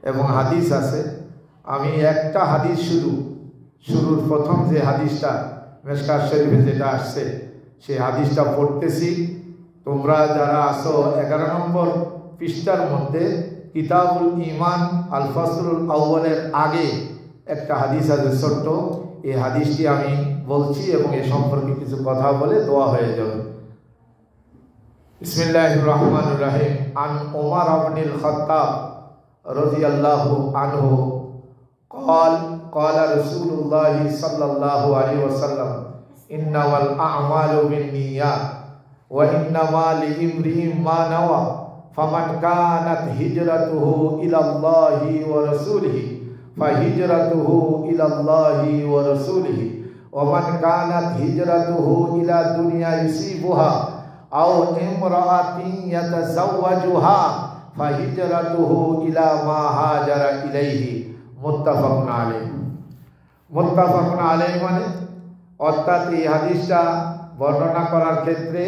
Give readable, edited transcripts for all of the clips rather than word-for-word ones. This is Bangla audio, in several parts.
এবং হাদিস আছে। আমি একটা হাদিস শুরুর প্রথম যে হাদিসটা মিশকাত শরীফে যেটা আসছে সেই হাদিসটা পড়তেছি। তোমরা যারা আসো 11 নম্বর পৃষ্ঠার মধ্যে কিতাবুল ঈমান আল ফাসলুল আউয়ালের আগে একটা হাদিস আছে ছোট্ট, এই হাদিসটি আমি বলছি এবং এ সম্পর্কে কিছু কথা বলে দোয়া হয়ে যাবে। বিসমিল্লাহির রহমানির রহিম। আন ওমর ইবনুল খাত্তাব রাদিয়াল্লাহু আনহু قال قال رسول الله صلى الله عليه وسلم إنما الأعمال بالنيات وإنما لامرئ ما نوى فمن كانت هجرته إلى الله ورسوله فهجرته إلى الله ورسوله ومن كانت هجرته إلى دنيا يصيبها أو امرأة يتزوجها فهجرته إلى ما هاجر إليه মুত্তাফাকুন আলাইহি। মুত্তাফাকুন আলাইহি মানে অর্থাৎ এই হাদিসটা বর্ণনা করার ক্ষেত্রে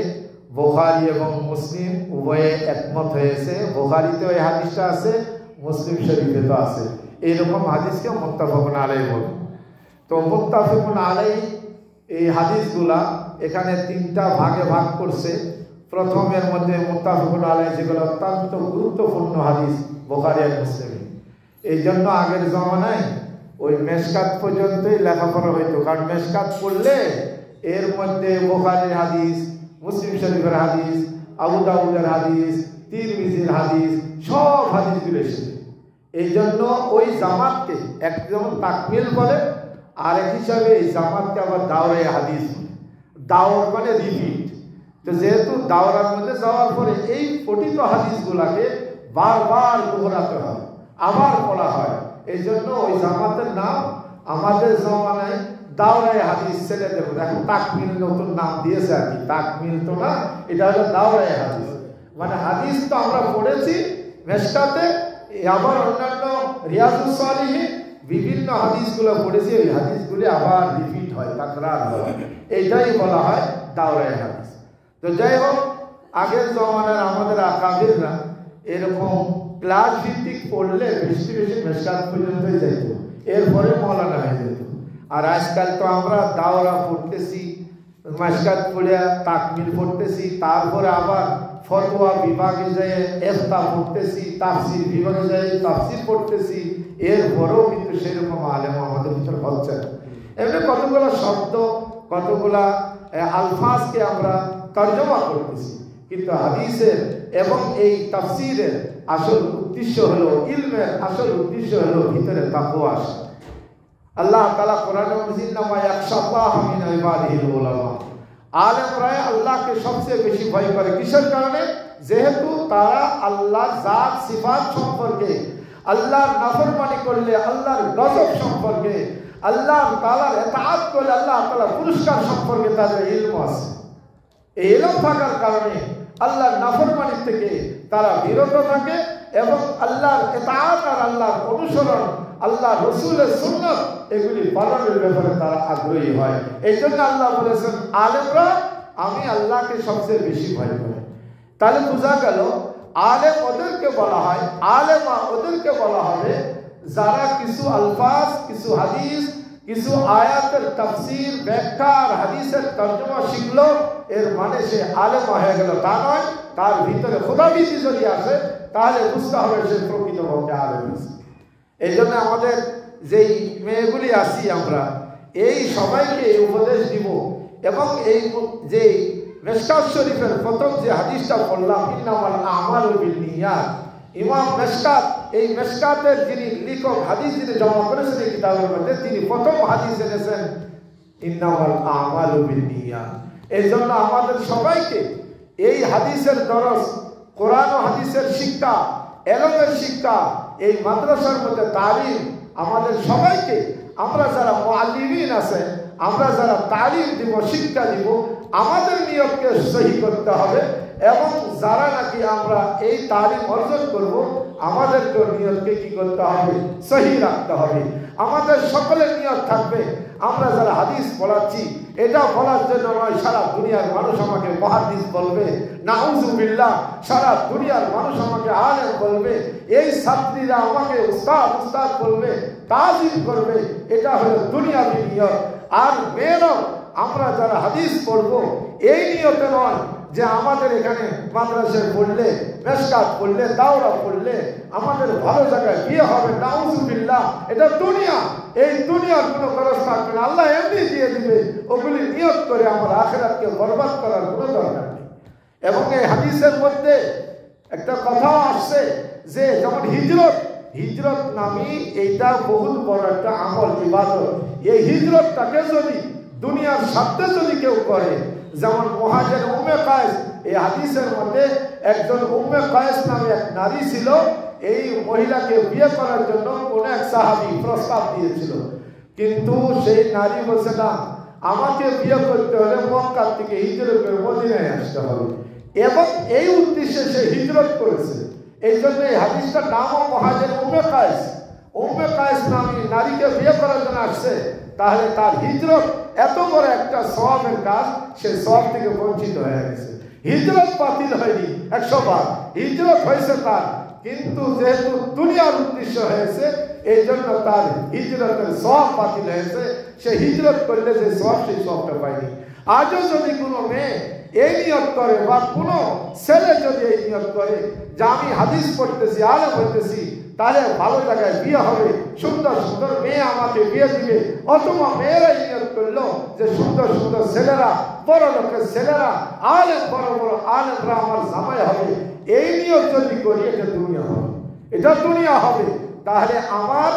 বুখারী এবং মুসলিম উভয়ে একমত হয়েছে। বুখারীতেও এই হাদিসটা আছে, মুসলিম শরীফেও আছে। এইরকম হাদিসকে মুত্তাফাকুন আলাইহি বলে। তো মুত্তাফাকুন আলাইহি এই হাদিসগুলা এখানে 3টা ভাগে ভাগ করছে। প্রথমের মধ্যে মুত্তাফাকুন আলাইহি যেগুলো অত্যন্ত গুরুত্বপূর্ণ হাদিস বুখারী আর মুসলিম, এই জন্য আগের জমানায় ওই মেশকাত পর্যন্তই লেখাপড়া হইতো, কারণ মেশকাত পড়লে এর মধ্যে বুখারীর হাদিস, মুসলিম শরীফের হাদিস, আবু দাউদের হাদিস, তিরমিজির হাদিস, সব হাদিসগুলো এসেছে। এই জন্য ওই জামাতকে এক যেমন তাকমিল বলে, আর এক হিসাবে এই জামাতকে আবার দাওরায়ে হাদিস বলে। দাওর মানে রিপিট। তো যেহেতু দাওরার মধ্যে যাওয়ার পরে এই পঠিত হাদিসগুলাকে বারবার দোহরাতে হয়, আবার পড়া হয়, এই জন্য ওই জামাতের নাম আমাদের জমানায় দাওরায়ে হাদিস ছেলেদের এখন তাকমিল নতুন নাম দিয়েছে আর কি। তাকমিল তো না, এটা হলো দাওরায়ে হাদিস। মানে হাদিস তো আমরা পড়েছি মেশকাতে, আবার অন্যান্য রিয়াজুস সালিহিন বিভিন্ন হাদিসগুলো পড়েছি, ওই হাদিসগুলি আবার রিপিট হয়, তাকরার হয়, এইটাই বলা হয় দাওরায়ে হাদিস। তো যাই হোক, আগের জমানার আমাদের আকাবিররা এরকম ক্লাস ভিত্তিক পড়লে বেশি বেশি মেশকাত পর্যন্তই যাইত, এরপরে মৌলানা হয়ে যেত। আর আজকাল তো আমরা দাওরা পড়তেছি, মেশকাত পড়ে তাকমিল পড়তেছি, তারপরে আবার ফতোয়া বিভাগে যেয়ে ইফতা পড়তেছি, তাফসীর বিভাগে যেয়ে তাফসীর পড়তেছি, এরপরেও কিন্তু সেরকম আলেম আমাদের ভিতর হচ্ছে না। এমনি কতগুলো শব্দ, কতগুলা আলফাজকে আমরা তর্জমা করতেছি, কিন্তু হাদিসের এবং এই তাফসীরের আসল উদ্দেশ্য হলো, ইলমের আসল উদ্দেশ্য হলো ভিতরে তাকওয়া আসা। আল্লাহ তাআলা কোরআনে বলেছেন মা ইয়াখশাল্লাহু মিন ইবাদিহিল উলামা। আলেমরা আল্লাহকে সবচেয়ে বেশি ভয় করে। কিসের কারণে? যেহেতু তারা আল্লাহর জাত সিফাত সম্পর্কে, আল্লাহর নাফরমানি করলে আল্লাহর গজব সম্পর্কে, আল্লাহ তাআলার ইতাআত করলে আল্লাহ তাআলা পুরস্কার সম্পর্কে তাদের ইলম আছে। এই ইলম থাকার কারণে আল্লাহর নাফরমানি থেকে তারা বিরত থাকে এবং আল্লাহর ইতাআত আর আল্লাহর অনুসরণ, আল্লাহ রসুলের সুন্নাত এগুলি পালনের ব্যাপারে তারা আগ্রহী হয়। এই জন্য আল্লাহ বলেছেন আলেমরা আমি আল্লাহকে সবচেয়ে বেশি ভয় করি। তাহলে বোঝা গেল আলেম ওদেরকে বলা হয়, আলেমা ওদেরকে বলা হবে যারা কিছু আলফাজ, কিছু হাদিস, কিছু আয়াতের তাফসীর, ব্যাখ্যা আর হাদিসের তর্জমা শিখলো, এর মানে সে আলেম হয়ে গেল তা নয়। তার ভিতরে খোদাবীতি যদি আসে তাহলে বুঝতে হবে সে প্রকৃতপক্ষে আলেম। এই জন্য আমাদের যেই মেয়েগুলি আছি আমরা এই সবাইকে উপদেশ দিব এবং এই যে মিশকাত শরীফের প্রথম যে হাদিসটা পড়লাম ইন্নামাল আমালু বিন্নিয়াত, ইমাম মিশকাত, এই মিশকাতের যিনি লেখক, হাদিস যিনি জমা করেছেন এই কিতাবের মধ্যে, তিনি প্রথম হাদিস এনেছেন ইন্নামাল আমালু বিন্নিয়াত। এই জন্য আমাদের সবাইকে এই হাদিসের দরস, কোরআন ও হাদিসের শিক্ষা, এলমের শিক্ষা, এই মাদ্রাসার মধ্যে তালিম, আমাদের সবাইকে, আমরা যারা মুআল্লিমিন আছে, আমরা যারা তালিম দিব, শিক্ষা দিব, আমাদের নিয়তকে সহি করতে হবে এবং যারা নাকি আমরা এই তালিম অর্জন করব আমাদেরকে নিয়তকে কি করতে হবে? সহি রাখতে হবে। আমাদের সকলের নিয়ত থাকবে আমরা যারা হাদিস পড়াচ্ছি এটা বলার জন্য নয় সারা দুনিয়ার মানুষ আমাকে মুহাদ্দিস বলবে, নাউজুবিল্লাহ, সারা দুনিয়ার মানুষ আমাকে আলেম বলবে, এই ছাত্রীরা আমাকে উস্তাদ উস্তাদ বলবে, তাজিম করবে, এটা হলো দুনিয়াবি নিয়ত। আর মেয়েরাও আমরা যারা হাদিস পড়বো এই নিয়তে নয় যে আমাদের এখানে মাদ্রাসায় পড়লে, মেশকাত পড়লে, দাওরা পড়লে আমাদের ভালো জায়গায় বিয়ে হবে, নাউজুবিল্লাহ, এটা দুনিয়া। এই দুনিয়ার কোনো খরচ থাকবে না, আল্লাহ এমনি দিয়ে দিবে। ওগুলি নিয়ত করে আমার আখিরাতকে বরবাদ করার কোনো দরকার নেই। এবং এই হাদিসের মধ্যে একটা কথাও আসছে যে যেমন হিজরত নামি এইটা বহুত বড় একটা আমল, ইবাদত। এই হিজরতটাকে যদি দুনিয়ার স্বার্থে যদি কেউ করে, যেমন মুহাজির উম্মে কায়েস, এই হাদিসের মধ্যে একজন উম্মে কায়েস নামে এক নারী ছিল, এই মহিলাকে বিয়ে করার জন্য কোন এক সাহাবী প্রস্তাব দিয়েছিল, কিন্তু সেই নারী বলছে না, আমাকে বিয়ে করতে হলে মক্কা থেকে হিজরত করে মদিনায় আসতে হবে, এবং এই উদ্দেশ্যে সে হিজরত করেছে। এই জন্য এই হাদিসটার নামও মুহাজির উম্মে কায়েস। উম্মে কায়েস নামী নারীকে বিয়ে করার জন্য আসছে, তাহলে তার হিজরত এত বড় একটা সওয়াবের কাজ, সে সওয়াব থেকে বঞ্চিত হয়ে গেছে। হিজরত বাতিল হয়নি 100 বার, হিজরত হয়েছে তার, কিন্তু যেহেতু দুনিয়ার উদ্দেশ্য হয়েছে এই জন্য তার হিজরতের সওয়াব বাতিল হয়েছে। সে হিজরত করলে যে সওয়াব, সেই সওয়াবটা পায়নি। আজও যদি কোনো মেয়ে এই নিয়ত করে বা কোনো ছেলে যদি এই নিয়ত করে যে আমি হাদিস পড়তেছি, আলেম হইতেছি, তাহলে ভালো জায়গায় বিয়ে হবে, সুন্দর সুন্দর মেয়ে আমাকে বিয়ে দিবে, অথবা মেয়েরাই নিয়ত করলো যে সুন্দর সুন্দর ছেলেরা, বড় লোকের ছেলেরা, আলেম, বড় বড় আলেমরা আমার জামাই হবে, এই নিয়ত যদি করি, এটা দুনিয়া হবে, এটা দুনিয়া হবে। তাহলে আমার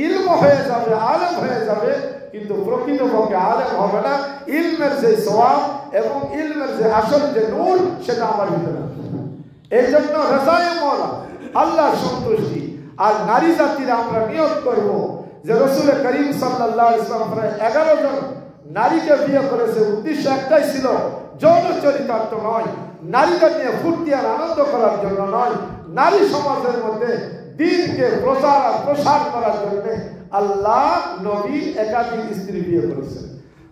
ইলম হয়ে যাবে, আলেম হয়ে যাবে, কিন্তু প্রকৃতপক্ষে আলেম হবে না। ইলমের যে সওয়াব এবং ইলমের যে আসল যে নূর, সেটা আমার ভিতরে আসবে। এই জন্য রাজায়ে মওলা, আল্লাহর সন্তুষ্টি। আর নারী জাতিরা আমরা নিয়ত করব যে রাসূল করিম সাল্লাল্লাহু আলাইহি ওয়াসাল্লাম প্রায় 11 জন নারীকে বিয়ে করেছে। উদ্দেশ্য একটাই ছিল, যৌন চরিতার্থ নয়, নারীদের নিয়ে ফুর্তি আর আনন্দ করার জন্য নয়, নারী সমাজের মধ্যে দ্বীনকে প্রচার আর প্রসার করার জন্য আল্লাহ নবী একাধিক স্ত্রী বিয়ে করেছেন।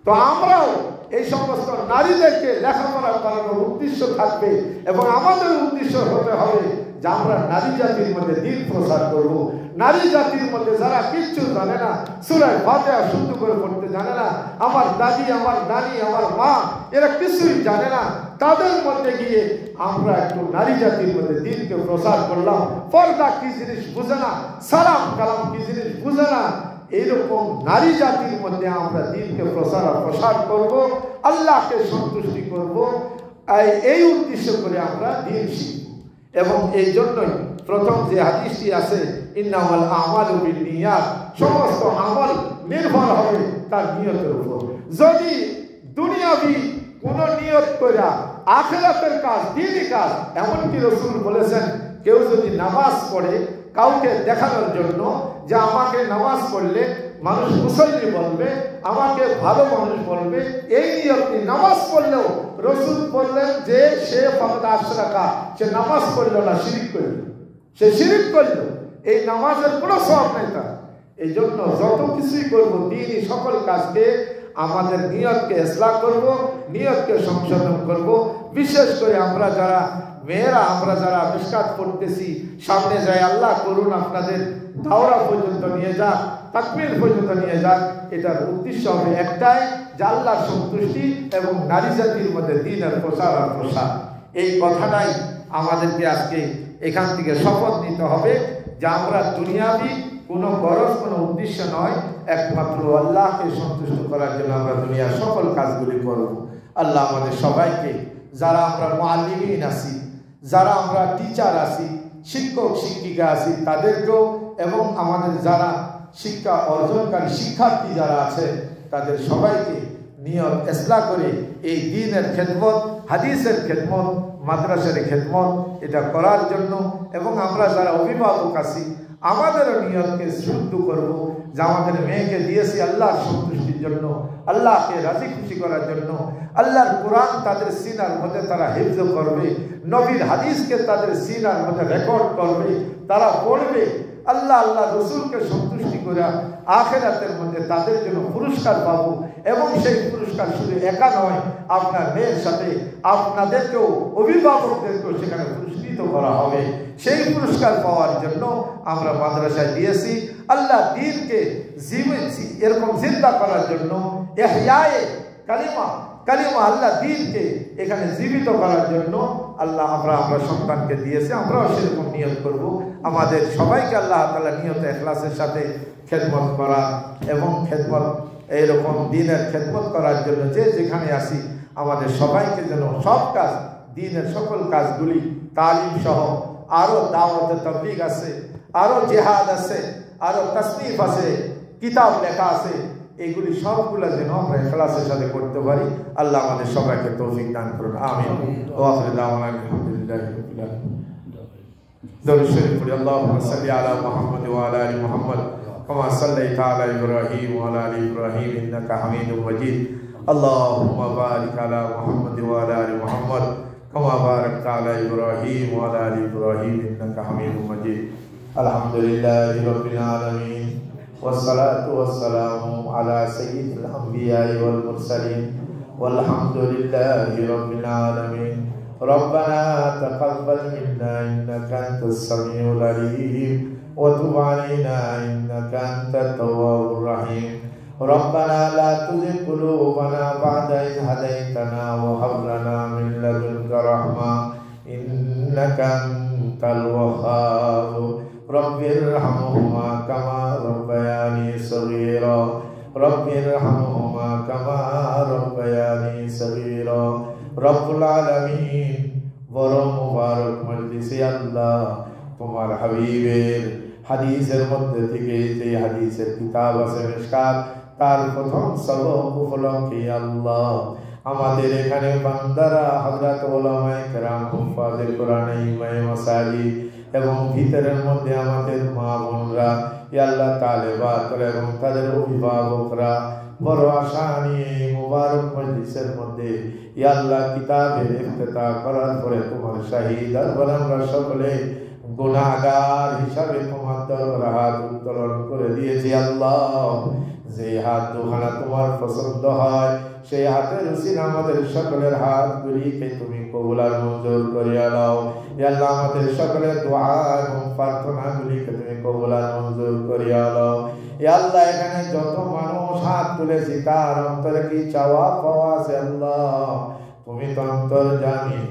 তো আমরাও এই সমস্ত নারীদেরকে লেখাপড়া করানোর উদ্দেশ্য থাকবে, এবং আমাদের উদ্দেশ্য হতে হবে যে আমরা নারী জাতির মধ্যে দ্বীন প্রচার করব। নারী জাতির মধ্যে যারা কিচ্ছু জানে না, সূরা ফাতিহা শুদ্ধ করে পড়তে জানে না, আমার দাদি, আমার নানি, আমার মা, এরা কিছুই জানে না, তাদের মধ্যে গিয়ে আমরা একটু নারী জাতির মধ্যে দ্বীনকে প্রচার করলাম। পর্দা কি জিনিস বুঝে না, সালাম কালাম কি জিনিস বুঝে না, এইরকম নারী জাতির মধ্যে আমরা দ্বীনকে প্রসার করব, আল্লাহকে সন্তুষ্টি করব, এই উদ্দেশ্য করে আমরা দ্বীন শিখব। এবং এই জন্যই প্রথম যে হাদিসটি আছে, ইন্নামাল আমালু বিন্নিয়াত, সমস্ত আমল নির্ভর হবে তার নিয়তের উপর। যদি দুনিয়াবি কোন নিয়ত করে আখিরাতের কাজ, দ্বীনি কাজ, এমনকি রাসূল বলেছেন, কেউ যদি নামাজ পড়ে কাউকে দেখানোর জন্য যে আমাকে নামাজ পড়লে মানুষ মুসল্লি বলবে, আমাকে ভালো মানুষ বলবে, এই নিয়তে নামাজ পড়লেও রাসূল বললেন যে সে ফাকাদ আশরাকা, সে নামাজ পড়লো না, শিরক করল, সে শিরক করল, এই নামাজের কোনো সওয়াব নেই তার। এই জন্য যত কিছুই করবো দ্বীনি সকল কাজকে আমাদের নিয়তকে ইসলাহ করব, নিয়তকে সংশোধন করব। বিশেষ করে আমরা যারা মেয়েরা, আমরা যারা মিশকাত পড়তেছি, সামনে যায় আল্লাহ করুন আপনাদের দাওরা পর্যন্ত নিয়ে যাক, তাকবীর পর্যন্ত নিয়ে যাক। এটার উদ্দেশ্য হবে একটাই, যে আল্লাহর সন্তুষ্টি এবং নারী জাতির মধ্যে দ্বীনের প্রচার আর প্রসার। এই কথাটাই আমাদেরকে আজকে এখান থেকে শপথ নিতে হবে যে আমরা দুনিয়াবি কোনো গরজ, কোনো উদ্দেশ্য নয়, একমাত্র আল্লাহকে সন্তুষ্ট করার জন্য আমরা দুনিয়ার সকল কাজগুলি করব। আল্লাহ আমাদের সবাইকে, যারা আমরা মুআল্লিমিন আছি, যারা আমরা টিচার আছি, শিক্ষক শিক্ষিকা আছি, তাদেরকেও, এবং আমাদের যারা শিক্ষা অর্জনকারী শিক্ষার্থী যারা আছে, তাদের সবাইকে নিয়ত ইসলাহ করে এই দ্বীনের খেদমত, হাদিসের খেদমত, মাদ্রাসার খেদমত এটা করার জন্য, এবং আমরা যারা অভিভাবক আছি আমাদেরও নিয়তকে শুদ্ধ করব যে আমাদের মেয়েকে দিয়েছি আল্লাহর সন্তুষ্টির জন্য, আল্লাহকে রাজি খুশি করার জন্য। আল্লাহর কোরআন তাদের সিনার মধ্যে তারা হিফজ করবে, নবীর হাদিসকে তাদের সিনার মধ্যে রেকর্ড করবে, তারা পড়বে, আল্লাহ আল্লাহ রসুলকে সন্তুষ্টি করে আখিরাতের মধ্যে তাদের জন্য পুরস্কার পাবো। এবং সেই পুরস্কার শুধু একা নয়, আপনার মেয়ের সাথে আপনাদেরকেও অভিভাবকদেরকেও সেখানে পুরস্কৃত করা হবে। সেই পুরস্কার পাওয়ার জন্য আমরা মাদ্রাসায় দিয়েছি। আল্লাহ দ্বীনকে এরকম জিন্দা করার জন্য, ইহয়ায়ে কালিমা আল্লাহ দ্বীনকে এখানে জীবিত করার জন্য আল্লাহ আমরা সন্তানকে দিয়েছি। আমরাও সেরকম নিয়ত করব। আমাদের সবাইকে আল্লাহ তাআলা নিয়ত ইখলাসের সাথে খেদমত করা এবং খেদমত এইরকম দ্বীনের খেদমত করার জন্য যে যেখানে আসি আমাদের সবাইকে যেন সব কাজ, দ্বীনের সকল কাজগুলি, তালিম সহ আরও দাওয়াত তাবলীগ আছে, আরও জিহাদ আছে, আরও তাসনিফ আছে, কিতাব লেখা আছে, এগুলি সবগুলো যেন আমরা ইখলাসের সাথে করতে পারি। আল্লাহ আমাদের সবাইকে তৌফিক দান করুন। আমিন। ওয়া আখিরু দাওয়ানা আলহামদুলিল্লাহি রাব্বিল আলামিন। দরুদ শরীফ পড়ি। আল্লাহুম্মা সাল্লি আলা মুহাম্মদ ওয়া আলা আলি মুহাম্মদ কামা সাল্লাইতা আলা ইব্রাহিম ওয়া আলা আলি ইব্রাহিম ইন্নাকা হামিদুম মাজিদ। আল্লাহুম্মা বারিক আলা মুহাম্মদ ওয়া আলা আলি মুহাম্মদ কামা বারাকতা আলা ইব্রাহিম ওয়া আলা আলি ইব্রাহিম ইন্নাকা হামিদুম মাজিদ। আলহামদুলিল্লাহি রাব্বিল আলামিন। والصلاة والسلام على سيد الأنبياء والمرسلين والحمد لله رب العالمين. ربنا تقبل منا إنك أنت السميع العليم وتب علينا إنك أنت التواب الرحيم. ربنا لا تزغ قلوبنا بعد إذ هديتنا وهب لنا من لدنك رحمة إنك أنت الوهاب. رب ارحمهما كما ربياني صغيرا رب ارحمهما كما ربياني صغيرا. رب العالمين বড় মুবারক মজলিসে আল্লাহ তোমার হাবিবের হাদিসের মধ্যে থেকে যে হাদিসের কিতাব আছে মিশকাত, তার প্রথম সবক উপলক্ষে আল্লাহ আমাদের এখানে বান্দারা হযরত উলামায়ে কেরাম, হুফাজে কোরআন, ইমামে মাসাজিদ এবং ভিতরের মধ্যে আমাদের মা বোনরা, ইয়া আল্লাহ তালেবাত এবং তাদের অভিভাবকরা বড় আশা নিয়ে মুবারক মজলিসের মধ্যে ইয়া আল্লাহ কিতাবের ইফতিতাহ করার পরে তোমার শাহী দরবারে আমরা সকলে গুনাহগার হিসাবে তোমার দরবারে হাত উত্তোলন করে দিয়েছি। আল্লাহ যে হাত দুখানা তোমার পছন্দ হয় সেই হাতের উসিলা আমাদের সকলের হাতগুলিকে তুমি কবুল আর মঞ্জুর করিয়া দাও। ইয়া আল্লাহ আমাদের সকলের দোয়া এবং প্রার্থনাগুলিকে তুমি কবুল আর মঞ্জুর করিয়া দাও। ইয়া আল্লাহ এখানে যত মানুষ হাত তুলেছি তার অন্তরে কি চাওয়া পাওয়া আছে আল্লাহ তুমি তো অন্তর্জামী।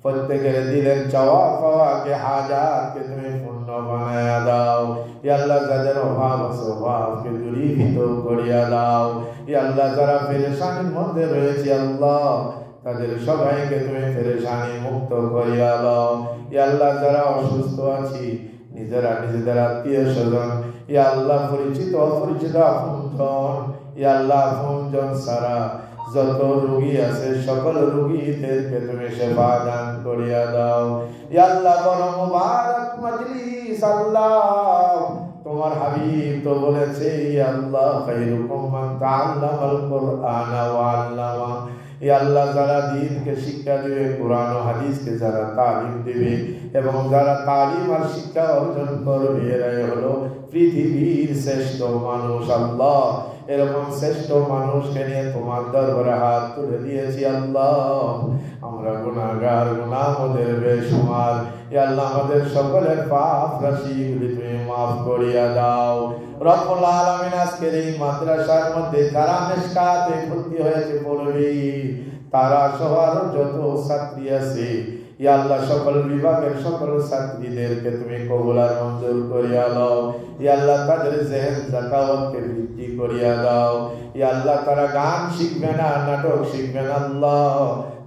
প্রত্যেকের দিলের চাওয়া পাওয়াকে হাজাতকে তুমি পূর্ণ বানায়া দাও। ইয়া আল্লাহ যাদের অভাব আছে অভাবকে দূরীভূত করিয়া দাও। ইয়া আল্লাহ যারা পেরেশানির মধ্যে রয়েছে আল্লাহ তাদের সবাইকে তুমি পেরেশানি মুক্ত করিয়া দাও। ইয়া আল্লাহ যারা অসুস্থ আছি নিজেরা নিজেদের আত্মীয় স্বজন, ইয়া আল্লাহ পরিচিত অপরিচিত আপনজন, ইয়া আল্লাহ আপনজন সারা যত রোগী আছে সকল রোগীদেরকে তুমি সেবা দান করিয়া দাও। ইয়া আল্লাহ বড় মুবারক মজলিস আল্লাহ তোমার হাবিব তো বলেছে ইয়া আল্লাহ খায়রুকুম মান তাআল্লামাল কুরআনা ওয়া আল্লামা। ইয়া আল্লাহ যারা দ্বীনকে শিক্ষা দিবে, কোরআন ও হাদিসকে যারা তালিম দিবে এবং যারা তালিম আর শিক্ষা অর্জন করবে এরাই হলো পৃথিবীর শ্রেষ্ঠ মানুষ। আল্লাহ এরকম শ্রেষ্ঠ মানুষকে নিয়ে তোমার দরবারে হাত তুলে দিয়েছি আল্লাহ। আমরা গুনাহগার, গুনাহ আমাদের বেশুমার। ইয়া আল্লাহ আমাদের সকলের পাপ রাশিগুলি তুমি মাফ করিয়া দাও। রব্বুল আলামিন আজকের এই মাদ্রাসার মধ্যে যারা মিশকাতে ভর্তি হয়েছে পড়বে তারা সহ আরো যত ছাত্রী আছে ইয়া আল্লাহ সকল বিভাগের সকল ছাত্রীদেরকে তুমি কবুল আর মঞ্জুর করিয়া দাও। ইয়া আল্লাহ তাদের জেহেন যাকাওয়াতকে বৃদ্ধি করিয়া দাও। ইয়া আল্লাহ তারা গান শিখবে না, নাটক শিখবে না আল্লাহ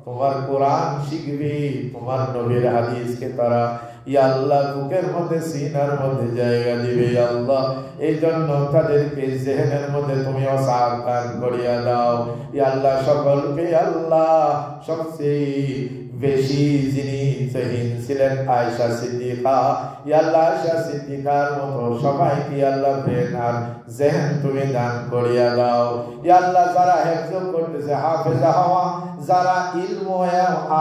তোমার কোরআন শিখবে, তোমার নবীর হাদিসকে তারা ইয়া আল্লাহ বুকের মধ্যে সিনার মধ্যে জায়গা দিবে। ইয়া আল্লাহ এই জন্য তাদেরকে জেহেনের মধ্যে তুমি ওয়াসাআত দান করিয়া দাও। ইয়া আল্লাহ সকলকে আল্লাহ সবচেয়ে বেশি যিনি জহিন ছিলেন আয়েশা সিদ্দিকা। ইয়া আল্লাহ আয়েশা সিদ্দিকার মতো সবাইকে আল্লাহ ব্রেন আর জেহেন তুমি দান করিয়া দাও। ইয়া আল্লাহ যারা হেফজ করতেছে হাফেজা হওয়া, যারা ইলম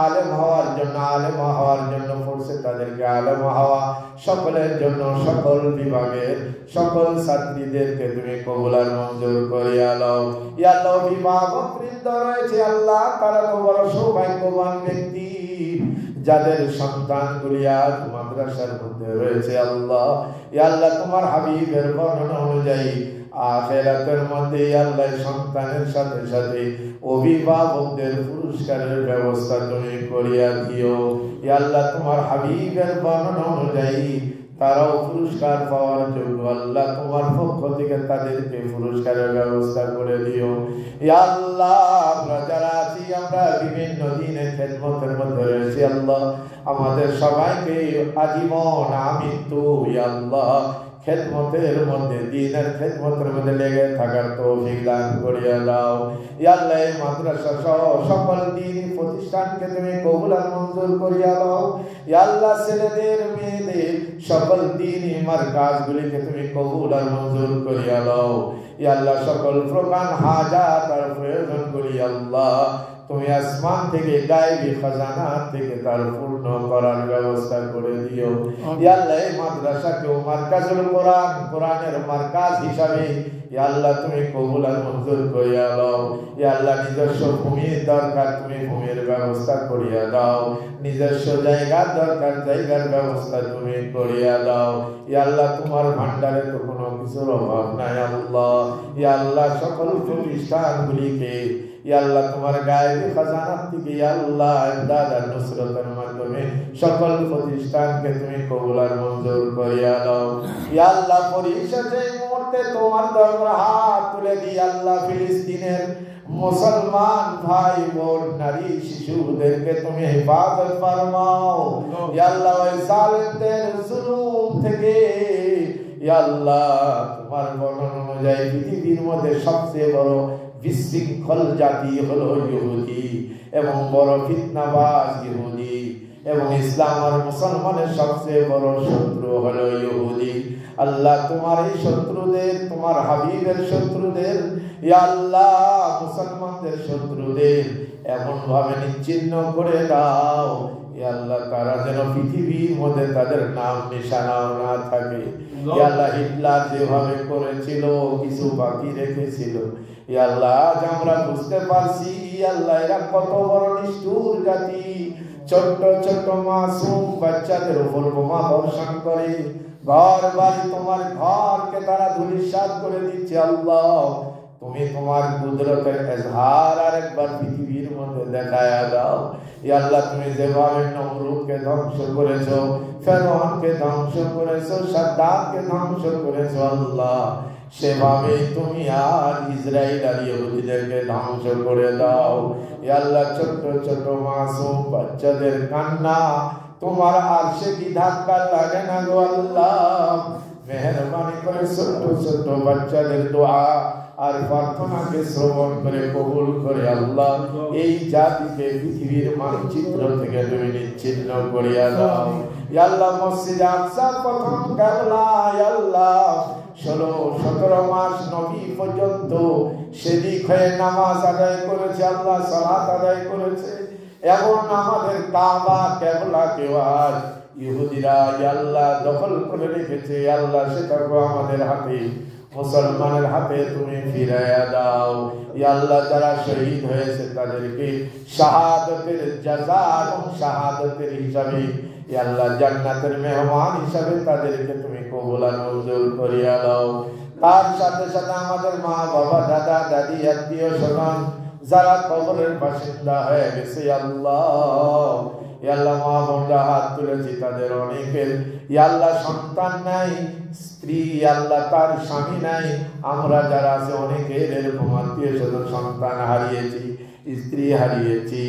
আলেম হওয়ার জন্য পড়ছে তাদেরকে আলেম হওয়া, সকলের জন্য সকল বিভাগের সকল ছাত্রীদেরকে তুমি কবুল আর মঞ্জুর করিয়া দাও। ইয়া আল্লাহ অভিভাবকবৃন্দ রয়েছে আল্লাহ, তারা তো বড় সৌভাগ্যবান ব্যক্তি যাদের সন্তানগুলি আজ মাদ্রাসার মধ্যে রয়েছে আল্লাহ। ইয়া আল্লাহ তোমার হাবিবের বর্ণনা অনুযায়ী আখিরাতের মধ্যে আল্লাহ সন্তানের সাথে সাথে অভিভাবকদের পুরস্কারের ব্যবস্থা তুমি করিয়া দিও। ইয়া আল্লাহ তোমার হাবিবের বর্ণনা অনুযায়ী তারাও পুরস্কার পাওয়ার জন্য আল্লাহ তোমার পক্ষ থেকে তাদেরকে পুরস্কারের ব্যবস্থা করে দিও। ইয়া আল্লাহ আমরা যারা আছি, আমরা বিভিন্ন দিনের খেদমতের মধ্যে রয়েছি আল্লাহ, আমাদের সবাইকে আজীবন আমৃত্যু ইয়া আল্লাহ খেদমতের মধ্যে, দ্বীনের খেদমতের মধ্যে লেগে থাকার তৌফিক দান করিয়া দাও। ইয়া আল্লাহ এই মাদ্রাসা সহ সকল দ্বীনি প্রতিষ্ঠানকে তুমি কবুল আর মঞ্জুর করিয়া দাও। ইয়া আল্লাহ ছেলেদের মেয়েদের সকল দ্বীনি মারকাজগুলিকে তুমি কবুল আর মঞ্জুর করিয়া দাও। ইয়া আল্লাহ সকল প্রকার হাজাত আর প্রয়োজনগুলি আল্লাহ তুমি আসমান থেকে গায়েবী খাজানা থেকে তার পূর্ণ করার ব্যবস্থা করে দিও। ইয়া আল্লাহ এই মাদ্রাসাকে মারকাজুল কোরআন, কোরআনের মারকাজ হিসাবে ইয়া আল্লাহ তুমি কবুল আর মঞ্জুর করিয়া দাও। ইয়া আল্লাহ নিজস্ব ভূমির দরকার, তুমি ভূমির ব্যবস্থা করিয়া দাও। নিজস্ব জায়গার দরকার, জায়গার ব্যবস্থা তুমি করিয়া দাও। ইয়া আল্লাহ তোমার ভান্ডারে তো কোনো কিছুর অভাব নাই আল্লাহ। ইয়া আল্লাহ সকল প্রতিষ্ঠানগুলিকে ইয়া আল্লাহ তোমার গায়েবী খাজানা থেকে ইয়া আল্লাহ ইমদাদ আর নুসরতের মাধ্যমে সকল প্রতিষ্ঠানকে তুমি কবুল আর মঞ্জুর করিয়া দাও। ইয়া আল্লাহ পরিশেষে মুহূর্তে তোমার দরবারে হাত তুলে দিই আল্লাহ ফিলিস্তিনের মুসলমান ভাই বোন নারী শিশুদেরকে তুমি হেফাজত ফরমাও। ইয়া আল্লাহ ওই জালেমদের জুলুম থেকে ইয়া আল্লাহ তোমার বর্ণনা অনুযায়ী পৃথিবীর মধ্যে সবচেয়ে বড় বিশৃঙ্খল জাতি হলো ইহুদি এবং বড় ফিতনাবাজ ইহুদি, এবং ইসলাম আর মুসলমানের সবচেয়ে বড় শত্রু হলো ইহুদি। আল্লাহ তোমার এই শত্রুদের, তোমার হাবিবের শত্রুদের ইয়া আল্লাহ মুসলমানদের শত্রুদের এমন ভাবে নিশ্চিহ্ন করে দাও ইয়া আল্লাহ তারা যেন পৃথিবীর মধ্যে তাদের নাম নিশানাও না থাকে। ইয়া আল্লাহ হিটলার যেভাবে করেছিল, কিছু বাকি রেখেছিল, ইয়া আল্লাহ আজ আমরা বুঝতে পারছি ইয়া আল্লাহ এরা কত বড় নিষ্ঠুর জাতি। ছোট্ট ছোট্ট মাসুম বাচ্চাদের উপর বোমা বর্ষণ করে, ঘর বাড়ি তোমার ঘরকে তারা ধূলিসাৎ করে দিচ্ছে। আল্লাহ তুমি তোমার কুদরতের ইজহার আরেকবার পৃথিবীর মধ্যে দেখায়া দাও। ইয়া আল্লাহ তুমি যেভাবে নমরুদকে ধ্বংস করেছো, ফেরাউনকে ধ্বংস করেছো, সাদ্দাতকে ধ্বংস করেছো আল্লাহ, সেভাবে তুমি আর ইসরাইল আর ইহুদিদেরকে ধ্বংস করে দাও। ইয়া আল্লাহ ছোট্ট ছোট্ট মাসুম বাচ্চাদের কান্না তোমার আরশে কি ধাক্কা লাগে না গো আল্লাহ? মেহেরবানি করে ছোট্ট ছোট্ট বাচ্চাদের দোয়া আর প্রার্থনাকে শ্রবণ করে কবুল করে আল্লাহ এই জাতিকে পৃথিবীর মানচিত্র থেকে তুমি নিচ্ছিন্ন করিয়া দাও। ইয়া আল্লাহ মসজিদে আকসা প্রথম কিবলা ইয়া আল্লাহ 16-17 মাস নবী পর্যন্ত সেদিক হয়ে নামাজ আদায় করেছে আল্লাহ, সালাত আদায় করেছে, এবং আমাদের কাবা কিবলাকে আজ ইহুদিরা ইয়া আল্লাহ দখল করে রেখেছে। আল্লাহ সেটাকে আমাদের হাতে, মুসলমানের হাতে তুমি ফিরাইয়া দাও। ইয়া আল্লাহ যারা শহীদ হয়েছে তাদেরকে শাহাদাতের জাযা এবং শাহাদাতের হিসাবে ইয়া আল্লাহ জান্নাতের মেহমান হিসাবে তাদেরকে তুমি কবুল আর মঞ্জুর করিয়া দাও। তার সাথে সাথে আমাদের মা বাবা দাদা দাদি আত্মীয় স্বজন যারা কবরের বাসিন্দা হয়ে গেছে আল্লাহ, ইয়া আল্লাহ মা বোনরা হাত তুলেছি তাদের অনেকের ইয়া আল্লাহ সন্তান নাই, স্ত্রী আল্লাহ তার স্বামী নাই, আমরা যারা আছে অনেকের এরকম আত্মীয় স্বজন সন্তান হারিয়েছি। স্ত্রী হারিয়েছি,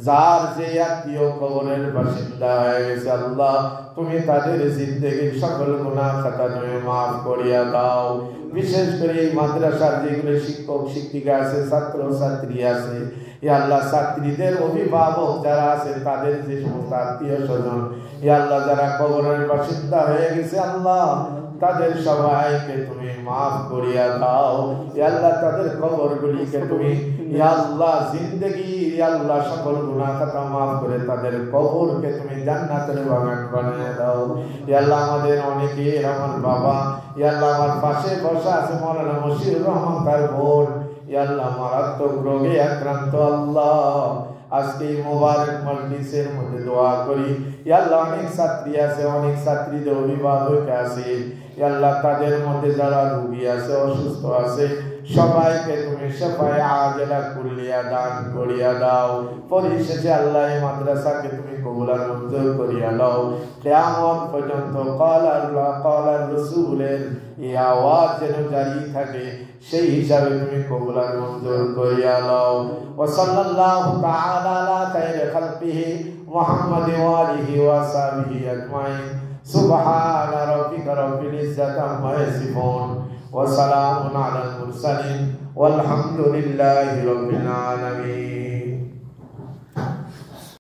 যার যে আত্মীয় কবরের বাসিন্দা হয়ে গেছে আল্লাহ তুমি তাদের জিন্দেগির সকল গুনাহ খাতা তুমি মাফ করিয়া দাও। বিশেষ করে এই মাদ্রাসার যেগুলো শিক্ষক শিক্ষিকা আছে, ছাত্র ছাত্রী আছে, ইয়া আল্লাহ ছাত্রীদের অভিভাবক যারা আছে, তাদের যে সমস্ত আত্মীয় স্বজন ইয়া আল্লাহ যারা কবরের বাসিন্দা হয়ে গেছে আল্লাহ তাদের সবাইকে তুমি মাফ করিয়া দাও। ইয়া আল্লাহ তাদের কবরগুলিকে তুমি ইয়া আল্লাহ জিন্দেগি ইয়া আল্লাহ সকল গুনাহ খাতা মাফ করে তাদের কবরকে তুমি জান্নাতের বাগান বানিয়ে দাও। ইয়া আল্লাহ আমাদের অনেকের, আমার বাবা ইয়া আল্লাহ আমার পাশে বসা আছে মাওলানা মশিউর রহমান তার বোন ইয়া আল্লাহ মারাত্মক রোগে আক্রান্ত আল্লাহ, আজকে এই মোবারক মজলিসের মধ্যে দোয়া করি ইয়া আল্লাহ অনেক ছাত্রী আছে, অনেক ছাত্রীদের অভিভাবক আছে ইয়া আল্লাহ তাদের মধ্যে যারা রোগী আছে, অসুস্থ আছে, সবাইকে তুমি শাফায়ে আজেলা কুল্লিয়া দান করিয়া দাও। পরিশেষে আল্লাহ এই মাদ্রাসাকে তুমি কবুল আর মঞ্জুর করিয়া দাও। কিয়ামত পর্যন্ত ক্বাল আল্লাহ ক্বাল রাসূলের এই আওয়াজ যেন জারি থাকে, সেই হিসাবে তুমি কবুল আর মঞ্জুর করিয়া দাও। ওয়া সাল্লাল্লাহু তাআলা আলা খায়রি খালকিহি মুহাম্মাদিন ওয়া আলিহি ওয়া সাহবিহি আজমাইন। সুবহানা রাব্বিকা রাব্বিল ইজ্জাতি আম্মা ইয়াসিফুন ওয়া সালামুন আলাল মুরসালিন ওয়ালহামদুলিল্লাহি রাব্বিল আলামিন।